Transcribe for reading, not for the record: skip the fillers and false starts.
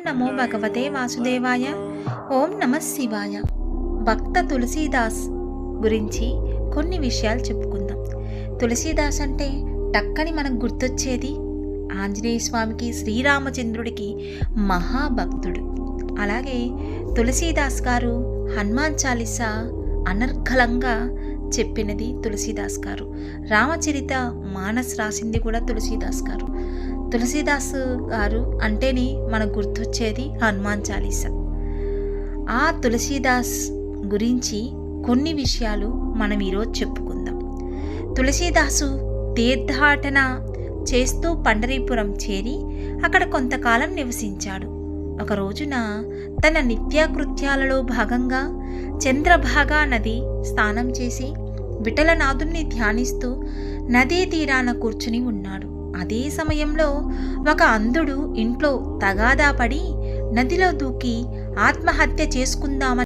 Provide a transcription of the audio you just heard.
నమో భగవతే వాసుదేవాయ. ఓం నమ శివాయ. భక్త తులసీదాస్ గురించి కొన్ని విషయాలు చెప్పుకుందాం. తులసీదాస్ అంటే టక్కని మనకు గుర్తొచ్చేది ఆంజనేయ స్వామికి, శ్రీరామచంద్రుడికి మహాభక్తుడు. అలాగే తులసీదాస్ గారు హనుమాన్ చాలీసా అనర్గళంగా చెప్పినది తులసీదాస్ గారు. రామచరిత మానస్ రాసింది కూడా తులసీదాస్ గారు. తులసీదాస్ గారు అంటేనే మనకు గుర్తొచ్చేది హనుమాన్ చాలీసా. ఆ తులసీదాస్ గురించి కొన్ని విషయాలు మనం ఈరోజు చెప్పుకుందాం. తులసీదాసు తీర్థాటన చేస్తూ పండరీపురం చేరి అక్కడ కొంతకాలం నివసించాడు. ఒక రోజున తన నిత్యకృత్యాలలో భాగంగా చంద్రభాగా నది స్నానం చేసి విఠలనాథుణ్ణి ధ్యానిస్తూ నదీ తీరాన కూర్చుని ఉన్నాడు. అదే సమయంలో ఒక అంధుడు ఇంట్లో తగాదా పడి నదిలో దూకి ఆత్మహత్య చేసుకుందామని